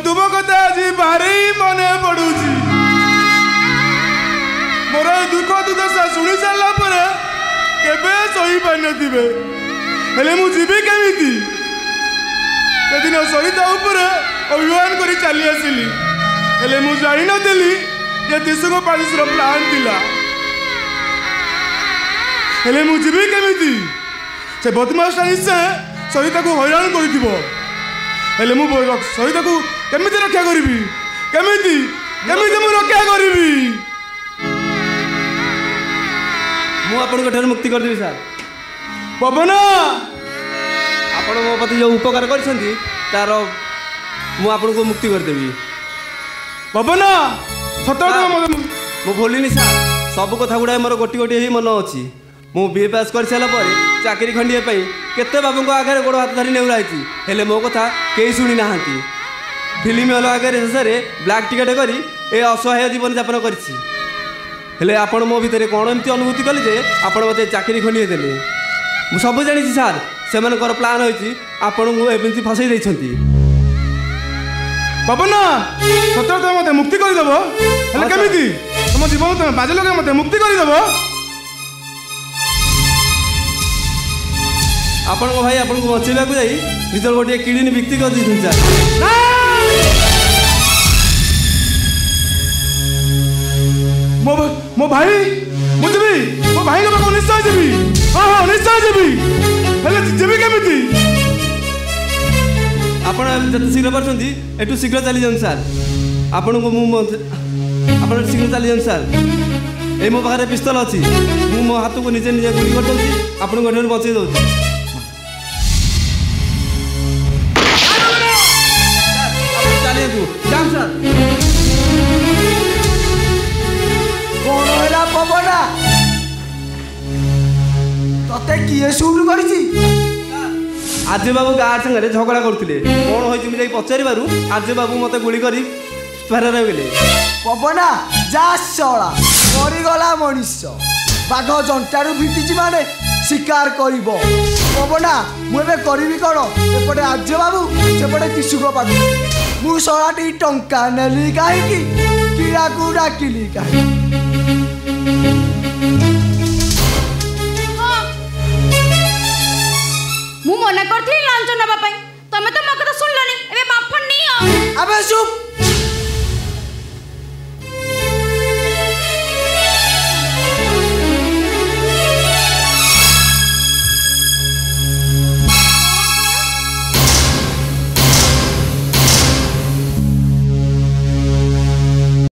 तुम कथा आज भारी मन पड़ुची मोर दुख दुर्दशा शुणी सारा पर केबे सही पाई नथिबे हेले मु जीवी केमिति सेदिन सरिता ऊपर अभिमान करी चली आसिली हेले मु जानी नथिली ये देशको पालिसर प्लान थिला हेले मु जीवी केमिति से बदमाश निश्चय सरिता को हैरान करिथिबो हेले मु सरिता को केमिति रक्षा करिबी केमिति केमिति मु रक्षा करिबी मु आपन ठार मुक्ति कर देबी सर पवन आपण मो प्रति जो उपकार करछंती तार मु आपन को मुक्ति कर देबी पवन सत मु भूलिनी सर सब कथा गुड़ा मोर गोटी गोटी ही मन अच्छी मु बीए पास कर सारा पर चाकरी खंडिया केते बाबू आगे गोड़ हाथ धरी नेउराइछि हेले मो कथा केही शुणी नाहांती फिल्म हॉल आगे शेष ब्लैक टिकेट करी ए असहाय जीवन यापन करछि हेले आपण मो भितर कौन एमती अनुभूति कले जे आपण मते चाकरी खंडिए देले मु सब जानी सर से प्लान होइछि आपण को एमती फसई दैछंती पवन सतर मत मुक्ति करदेव हेले केमिति तुम जीवन तुम बाजे लगे मत मुक्ति करदेव आपण को भाई आपण को बचेबा को जाई भीतर गोटे किडनी बिक्री कर दी सर मो भाई मु जीवी मो भाई को निश्चय जीवी हाँ हाँ निश्चय जीवी हेले जीवी केमिति आपण जत शीघ्र पारछंती एटू शीघ्र चली जान सर आपण को मु आपण शीघ्र चली जान सर ए मो पाखरे पिस्तल अछि मु मो हाथ को निजे निजे गुली कर दउची आपण को ढेर बचै दउची चलिए तू जान सर कौन होला पवना तते किए शुरू करिछि आज बाबू गार्ड संगे झगड़ा करते कौन होती मुझे पचार आज बाबू मत गुड़ी कर फेरार गले पवना जा शला मरीगला मनीष बाघ जंटारू भिटिची माने शिकार करिब पवना मुझे करी कौन एपटे आज बाबू सेपटे किशुक पाख मु शलाटी टंका नेली कहीं कीड़ा को डाकिली कहीं मु मना करथि लांच नबा पई तमे तो मकता सुनलनी एबे बाफन नियो अबे चुप